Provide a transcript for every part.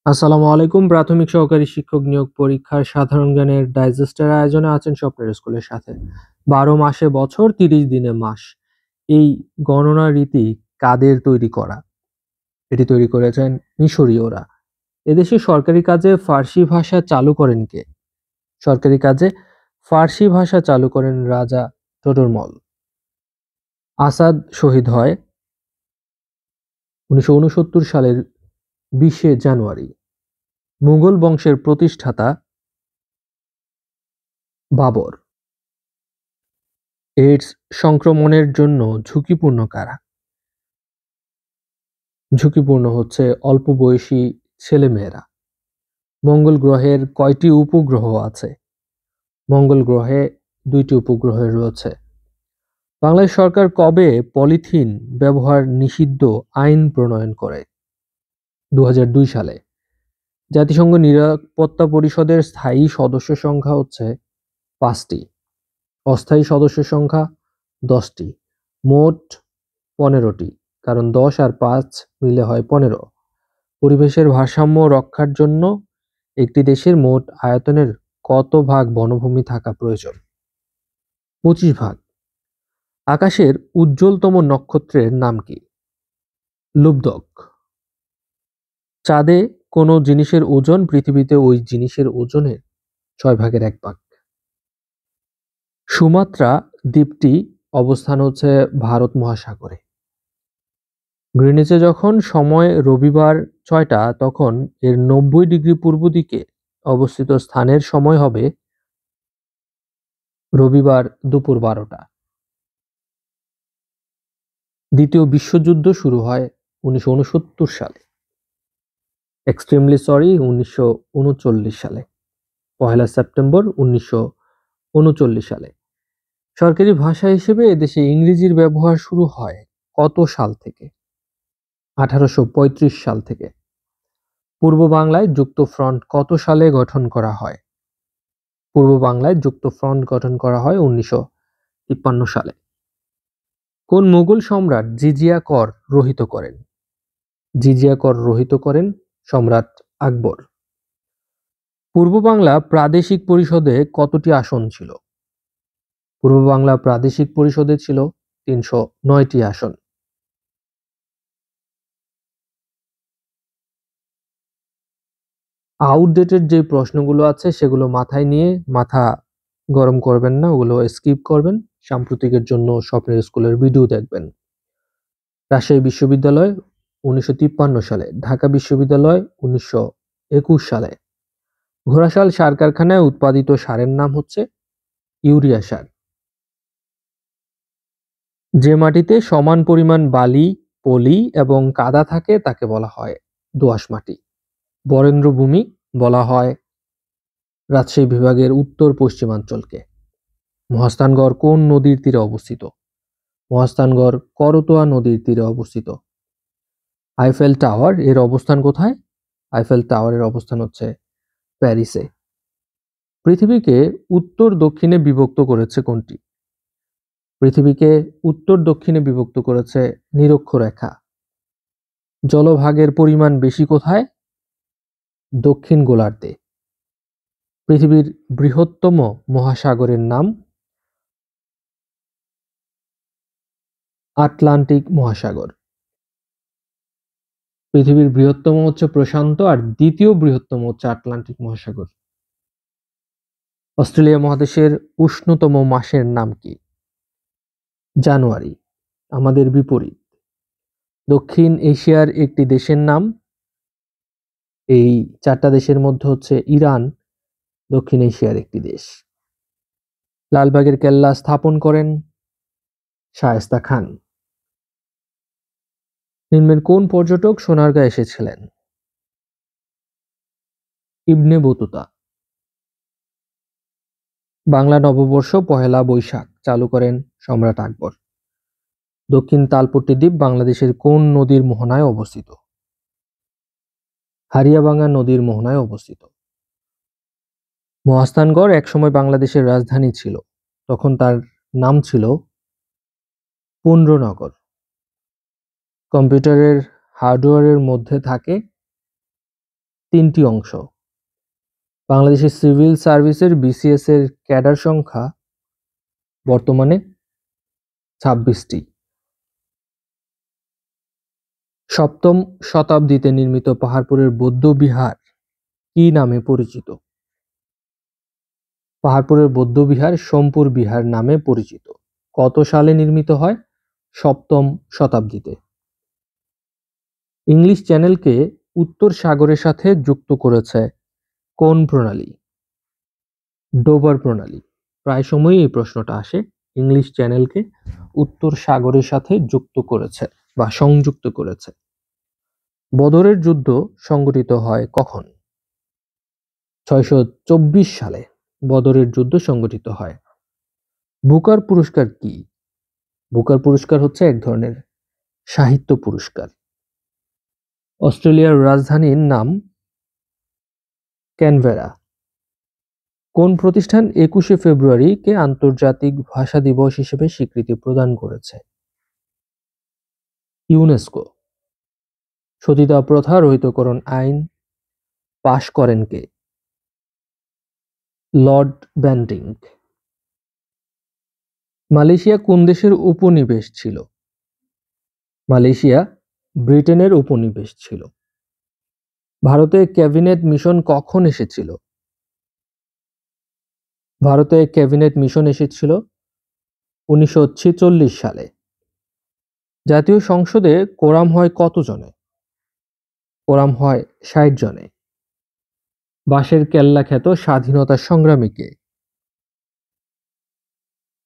আসসালামু আলাইকুম। প্রাথমিক সহকারী শিক্ষক নিয়োগ পরীক্ষার সাধারণ জ্ঞানের ডাইজেস্টের আয়োজনে আছেন স্বপ্নের স্কুলের সাথে। ১২ মাসে বছর, ৩০ দিনে মাস। এই গণনা রীতি কাদের তৈরি করা? এটি তৈরি করেছেন মিশরীয়রা। এদেশে সরকারি কাজে ফার্সি ভাষা চালু করেন কে? সরকারি কাজে ফার্সি ভাষা চালু করেন রাজা টোডরমল। আসাদ শহীদ হয় ১৯৬৯ সালের ২০শে জানুয়ারি। মুঘল বংশের প্রতিষ্ঠাতা বাবর। এইডস সংক্রমণের জন্য ঝুঁকিপূর্ণ কারা? ঝুঁকিপূর্ণ হচ্ছে অল্প বয়সী ছেলেমেয়েরা। মঙ্গল গ্রহের কয়টি উপগ্রহ আছে? মঙ্গল গ্রহে ২টি উপগ্রহ রয়েছে। বাংলাদেশ সরকার কবে পলিথিন ব্যবহার নিষিদ্ধ আইন প্রণয়ন করে? ২০০২ সালে। জাতিসংঘ নিরাপত্তা পরিষদের স্থায়ী সদস্য সংখ্যা হচ্ছে ৫টি, অস্থায়ী সদস্য সংখ্যা ১০টি, মোট ১৫টি, কারণ ১০ আর ৫ মিলে হয় ১৫। পরিবেশের ভারসাম্য রক্ষার জন্য একটি দেশের মোট আয়তনের কত ভাগ বনভূমি থাকা প্রয়োজন? ২৫ ভাগ। আকাশের উজ্জ্বলতম নক্ষত্রের নাম কি? লুব্ধক। চাঁদে কোনো জিনিসের ওজন পৃথিবীতে ওই জিনিসের ওজনের ৬/১ ভাগ। সুমাত্রা দ্বীপটি অবস্থান হচ্ছে ভারত মহাসাগরে। গ্রিনিচে যখন সময় রবিবার ৬টা, তখন এর ৯০ ডিগ্রি পূর্ব দিকে অবস্থিত স্থানের সময় হবে রবিবার দুপুর ১২টা। দ্বিতীয় বিশ্বযুদ্ধ শুরু হয় ১৯৬৯ সালে। এক্সট্রিমলি সরি ১৯৩৯ সালে। ১লা সেপ্টেম্বর ১৯৩৯ সালে। সরকারি ভাষা হিসেবে এদেশে ইংরেজির ব্যবহার শুরু হয় কত সাল থেকে? ১৮৩৫ সাল থেকে। পূর্ব বাংলায় যুক্তফ্রন্ট কত সালে গঠন করা হয়? পূর্ব বাংলায় যুক্তফ্রন্ট গঠন করা হয় ১৯৫৩ সালে। কোন মুঘল সম্রাট জিজিয়া কর রহিত করেন? জিজিয়া কর রহিত করেন সম্রাট আকবর। পূর্ব বাংলা প্রাদেশিক পরিষদে কতটি আসন ছিল? পূর্ব বাংলা প্রাদেশিক পরিষদে ছিল ৩০৯টি আসন। আউটডেটেড যে প্রশ্নগুলো আছে সেগুলো মাথায় নিয়ে মাথা গরম করবেন না, ওগুলো স্কিপ করবেন। সাম্প্রতিকের জন্য স্বপ্নের স্কুলের ভিডিও দেখবেন। রাজশাহী বিশ্ববিদ্যালয় ১৯৫৩ সালে, ঢাকা বিশ্ববিদ্যালয় ১৯২১ সালে। ঘোড়াশাল সার কারখানায় উৎপাদিত সারের নাম হচ্ছে ইউরিয়া সার। যে মাটিতে সমান পরিমাণ বালি, পলি এবং কাদা থাকে তাকে বলা হয় দোআঁশ মাটি। বরেন্দ্র ভূমি বলা হয় রাজশাহী বিভাগের উত্তর পশ্চিমাঞ্চলকে। মহাস্থানগড় কোন নদীর তীরে অবস্থিত? মহাস্থানগড় করতোয়া নদীর তীরে অবস্থিত। আইফেল টাওয়ার এর অবস্থান কোথায়? আইফেল টাওয়ারের অবস্থান হচ্ছে প্যারিসে। পৃথিবীকে উত্তর দক্ষিণে বিভক্ত করেছে কোনটি? পৃথিবীকে উত্তর দক্ষিণে বিভক্ত করেছে নিরক্ষরেখা। জলভাগের পরিমাণ বেশি কোথায়? দক্ষিণ গোলার্ধে। পৃথিবীর বৃহত্তম মহাসাগরের নাম আটলান্টিক মহাসাগর। পৃথিবীর বৃহত্তম হচ্ছে প্রশান্ত, আর দ্বিতীয় বৃহত্তম হচ্ছে আটলান্টিক মহাসাগর। অস্ট্রেলিয়া মহাদেশের উষ্ণতম মাসের নাম কি? জানুয়ারি। আমাদের বিপরীত। দক্ষিণ এশিয়ার একটি দেশের নাম। এই 4টা দেশের মধ্যে হচ্ছে ইরান দক্ষিণ এশিয়ার একটি দেশ। লালবাগের কেল্লা স্থাপন করেন শায়েস্তা খান। নিম্নের কোন পর্যটক সোনারগাঁ এসেছিলেন? Ibn Battuta. বাংলা নববর্ষ ১লা বৈশাখ চালু করেন সম্রাট আকবর। দক্ষিণ তালপট্টি দ্বীপ বাংলাদেশের কোন নদীর মোহনায় অবস্থিত? হারিয়াভাঙ্গা নদীর মোহনায় অবস্থিত। মহাস্থানগড় একসময় বাংলাদেশের রাজধানী ছিল, তখন তার নাম ছিল পুন্ড্রনগর। কম্পিউটারের হার্ডওয়্যারের মধ্যে থাকে 3টি অংশ। বাংলাদেশের সিভিল সার্ভিসের বিসিএস এর ক্যাডার সংখ্যা বর্তমানে 26টি। 7ম শতাব্দীতে নির্মিত পাহাড়পুরের বৌদ্ধ বিহার কি নামে পরিচিত? পাহাড়পুরের বৌদ্ধ বিহার সোমপুর বিহার নামে পরিচিত। কত সালে নির্মিত হয়? 7ম শতাব্দীতে। ইংলিশ চ্যানেলকে উত্তর সাগরের সাথে যুক্ত করেছে কোন প্রণালী? ডোভার প্রণালী। প্রায় সময়ই এই প্রশ্নটা আসে। ইংলিশ চ্যানেলকে উত্তর সাগরের সাথে যুক্ত করেছে বা সংযুক্ত করেছে। বদরের যুদ্ধ সংঘটিত হয় কখন? 624 সালে বদরের যুদ্ধ সংঘটিত হয়। বুকার পুরস্কার কি? বুকার পুরস্কার হচ্ছে এক ধরনের সাহিত্য পুরস্কার। অস্ট্রেলিয়ার রাজধানীর নাম ক্যানবেরা। কোন প্রতিষ্ঠান 21শে ফেব্রুয়ারিকে আন্তর্জাতিক ভাষা দিবস হিসেবে স্বীকৃতি প্রদান করেছে? ইউনেস্কো। সতীদাহ প্রথা রহিতকরণ আইন পাশ করেন কে? লর্ড ব্যান্টিং। মালয়েশিয়া কোন দেশের উপনিবেশ ছিল? মালয়েশিয়া ব্রিটেনের উপনিবেশ ছিল। ভারতে ক্যাবিনেট মিশন কখন এসেছিল? ভারতে ক্যাবিনেট মিশন এসেছিল 1946 সালে। জাতীয় সংসদে কোরাম হয় কত জনে? কোরাম হয় 60 জনে। বাঁশের কেল্লা খ্যাত স্বাধীনতা সংগ্রামী কে?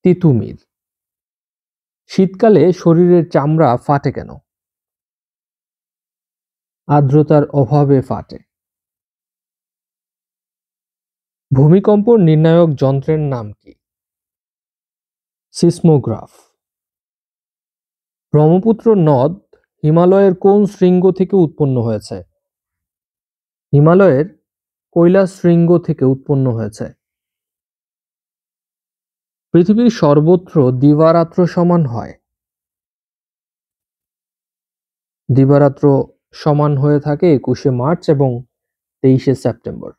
তিতুমীর। শীতকালে শরীরের চামড়া ফাটে কেন? আর্দ্রতার অভাবে ফাটে। ভূমিকম্প নির্ণায়ক যন্ত্রের নাম কি? সিসমোগ্রাফ। ব্রহ্মপুত্র নদ হিমালয়ের কোন শৃঙ্গ থেকে উৎপন্ন হয়েছে? হিমালয়ের কৈলাস শৃঙ্গ থেকে উৎপন্ন হয়েছে। পৃথিবীর সর্বত্র দিবারাত্র সমান হয়। দিবারাত্র সমান হয়ে থাকে 21শে মার্চ এবং 23শে সেপ্টেম্বর।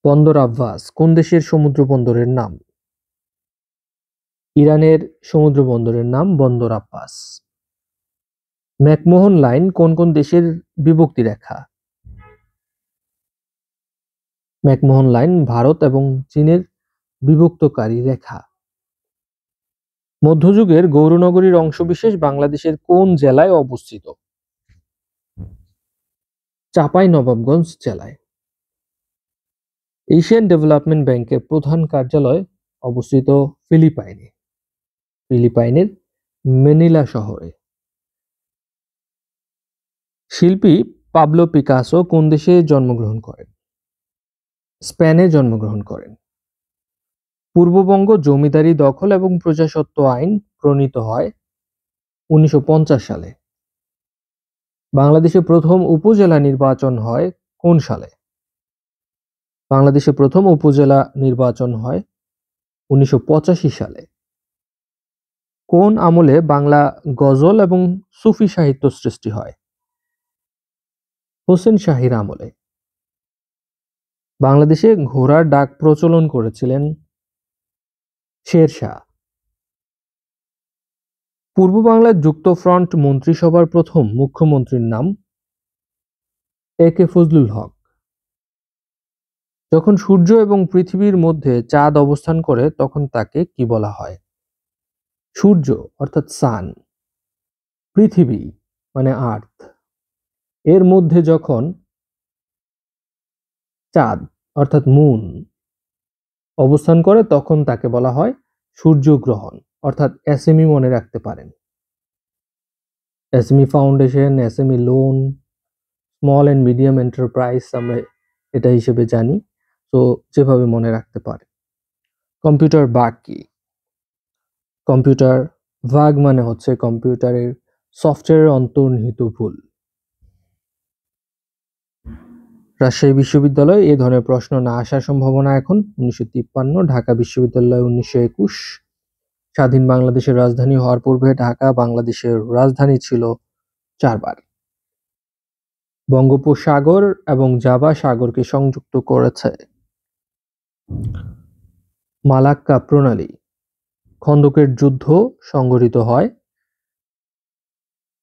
বন্দর আব্বাস কোন দেশের সমুদ্র বন্দরের নাম? ইরানের সমুদ্র বন্দরের নাম বন্দর আব্বাস। ম্যাকমোহন লাইন কোন কোন দেশের বিভক্তি রেখা? ম্যাকমোহন লাইন ভারত এবং চীনের বিভক্তকারী রেখা। মধ্যযুগের গৌরনগরীর অংশবিশেষ বাংলাদেশের কোন জেলায় অবস্থিত? চাঁপাইনবাবগঞ্জ জেলায়। এশিয়ান ডেভেলপমেন্ট ব্যাংকের প্রধান কার্যালয় অবস্থিত ফিলিপাইনে। ফিলিপাইনের ম্যানিলা শহরে। শিল্পী পাবলো পিকাসো কোন দেশে জন্মগ্রহণ করেন? স্পেনে জন্মগ্রহণ করেন। পূর্ববঙ্গ জমিদারি দখল এবং প্রজাস্বত্ব আইন প্রণীত হয় 1950 সালে। বাংলাদেশে প্রথম উপজেলা নির্বাচন হয় কোন সালে? বাংলাদেশে প্রথম উপজেলা নির্বাচন হয় 1985 সালে। কোন আমলে বাংলা গজল এবং সুফি সাহিত্য সৃষ্টি হয়? হোসেন শাহীর আমলে। বাংলাদেশে ঘোড়ার ডাক প্রচলন করেছিলেন শেরশাহ। পূর্ব বাংলার যুক্তফ্রন্ট মন্ত্রিসভার প্রথম মুখ্যমন্ত্রীর নাম এ.কে ফজলুল হক। যখন সূর্য এবং পৃথিবীর মধ্যে চাঁদ অবস্থান করে তখন তাকে কি বলা হয়? সূর্য অর্থাৎ সান। পৃথিবী মানে আর্থ। এর মধ্যে যখন চাঁদ অর্থাৎ মুন অবস্থান করে তখন তাকে বলা হয় সূর্যগ্রহণ অর্থাৎ এসএমই মনে রাখতে পারেন। SME foundation, SME loan, small and medium enterprise আমরা এটা হিসেবে জানি। তো যেভাবে মনে রাখতে পারে। কম্পিউটার বাগ কি? কম্পিউটার বাগ মানে হচ্ছে কম্পিউটারের সফটওয়্যারের অন্তর্নিহিত ভুল। রাজশাহী বিশ্ববিদ্যালয়ে এই ধরনের প্রশ্ন না আসার সম্ভাবনা এখন। 1953, ঢাকা বিশ্ববিদ্যালয় 1921। স্বাধীন বাংলাদেশের রাজধানী হওয়ার পূর্বে ঢাকা বাংলাদেশের রাজধানী ছিল 4 বার। বঙ্গোপসাগর এবং জাভা সাগরকে সংযুক্ত করেছে। মালাক্কা প্রণালী। খন্দকের যুদ্ধ সংঘটিত হয়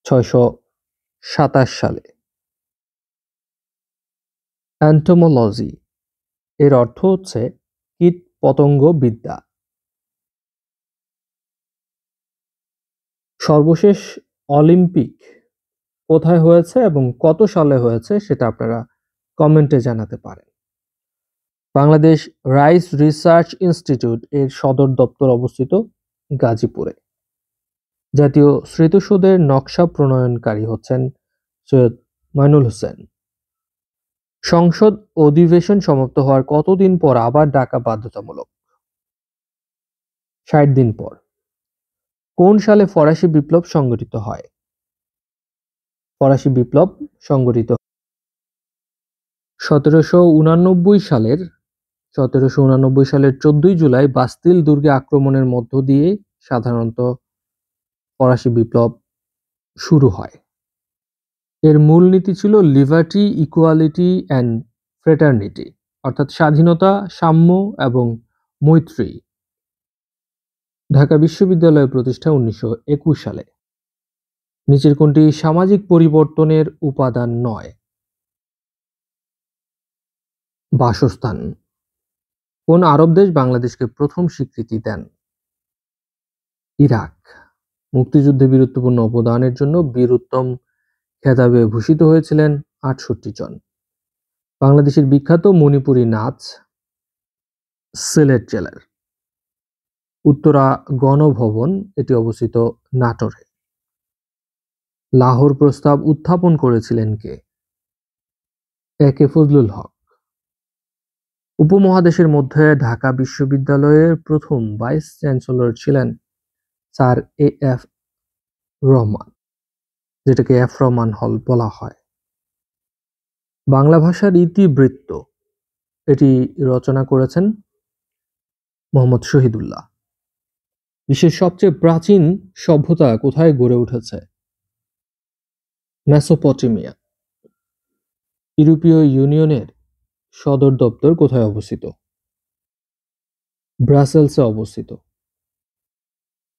627 সালে। এন্টোমোলজি এর অর্থ হচ্ছে কীট পতঙ্গ বিদ্যা। সর্বশেষ অলিম্পিক কোথায় হয়েছে এবং কত সালে হয়েছে সেটা আপনারা কমেন্টে জানাতে পারেন। বাংলাদেশ রাইস রিসার্চ ইনস্টিটিউট এর সদর দপ্তর অবস্থিত গাজীপুরে। জাতীয় স্মৃতিসৌধের নকশা প্রণয়নকারী হচ্ছেন সৈয়দ মাইনুল হোসেন। সংসদ অধিবেশন সমাপ্ত হওয়ার কতদিন পর আবার ডাকা বাধ্যতামূলক? ৬০ দিন পর। কোন সালে ফরাসি বিপ্লব সংঘটিত হয়? ফরাসি বিপ্লব সংঘটিত ১৭৮৯ সালের ১৪ই জুলাই বাস্তিল দুর্গে আক্রমণের মধ্য দিয়ে সাধারণত ফরাসি বিপ্লব শুরু হয়। এর মূলনীতি ছিল লিবার্টি, ইকুয়ালিটি অ্যান্ড ফ্রেটার্নিটি, অর্থাৎ স্বাধীনতা, সাম্য এবং মৈত্রী। ঢাকা বিশ্ববিদ্যালয় প্রতিষ্ঠা ১৯২১ সালে। নিচের কোনটি সামাজিক পরিবর্তনের উপাদান নয়? বাসস্থান। কোন আরব দেশ বাংলাদেশকে প্রথম স্বীকৃতি দেন? ইরাক। মুক্তিযুদ্ধে বীরত্বপূর্ণ অবদানের জন্য বীরোত্তম খেতাবে ভূষিত হয়েছিলেন ৬৮ জন। বাংলাদেশের বিখ্যাত মণিপুরী নাচ সিলেট জেলার। উত্তরা গণভবন এটি অবস্থিত নাটোরে। লাহোর প্রস্তাব উত্থাপন করেছিলেন কে? এ.কে ফজলুল হক। উপমহাদেশের মধ্যে ঢাকা বিশ্ববিদ্যালয়ের প্রথম ভাইস চ্যান্সেলর ছিলেন স্যার এ.এফ রহমান, যেটাকে এফ রহমান হল বলা হয়। বাংলা ভাষার ইতিবৃত্ত এটি রচনা করেছেন মোহাম্মদ শহীদুল্লাহ। বিশ্বের সবচেয়ে প্রাচীন সভ্যতা কোথায় গড়ে উঠেছে? মেসোপটেমিয়া। ইউরোপীয় ইউনিয়নের সদর দপ্তর কোথায় অবস্থিত? ব্রাসেলসে অবস্থিত।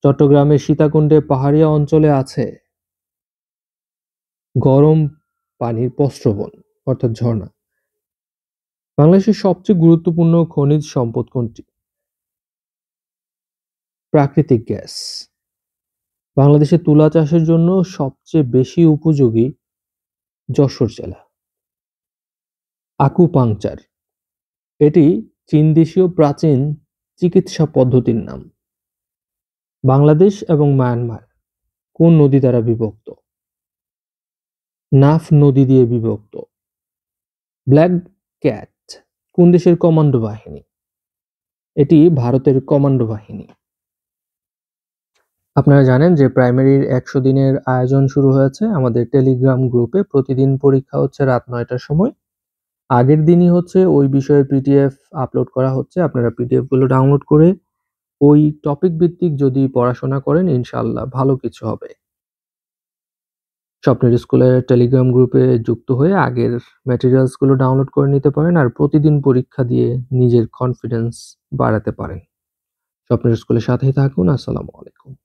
চট্টগ্রামের সীতাকুণ্ডে পাহাড়িয়া অঞ্চলে আছে গরম পানির প্রস্রবণ অর্থাৎ ঝর্ণা। বাংলাদেশের সবচেয়ে গুরুত্বপূর্ণ খনিজ সম্পদ কোনটি? প্রাকৃতিক গ্যাস। বাংলাদেশে তুলা চাষের জন্য সবচেয়ে বেশি উপযোগী যশোর জেলা। আকুপাংচার এটি চীন দেশীয় প্রাচীন চিকিৎসা পদ্ধতির নাম। বাংলাদেশ এবং মায়ানমার কোন নদী দ্বারা বিভক্ত? নাফ নদী দিয়ে বিভক্ত। ব্ল্যাক ক্যাট কোন দেশের কমান্ডো বাহিনী? এটি ভারতের কমান্ডো বাহিনী। আপনারা জানেন যে প্রাইমারির ১০০ দিনের আয়োজন শুরু হয়েছে আমাদের টেলিগ্রাম গ্রুপে। প্রতিদিন পরীক্ষা হচ্ছে রাত ৯টার সময়। আগের দিনই হচ্ছে ওই বিষয়ের পিডিএফ আপলোড করা হচ্ছে। আপনারা পিডিএফ গুলো ডাউনলোড করে ওই টপিক ভিত্তিক যদি পড়াশোনা করেন ইনশাআল্লাহ ভালো কিছু হবে। স্বপ্নের স্কুলের টেলিগ্রাম গ্রুপে যুক্ত হয়ে আগের ম্যাটেরিয়ালস গুলো ডাউনলোড করে নিতে পারেন আর প্রতিদিন পরীক্ষা দিয়ে নিজের কনফিডেন্স বাড়াতে পারেন। স্বপ্নের স্কুলের সাথেই থাকুন। আসসালামু আলাইকুম।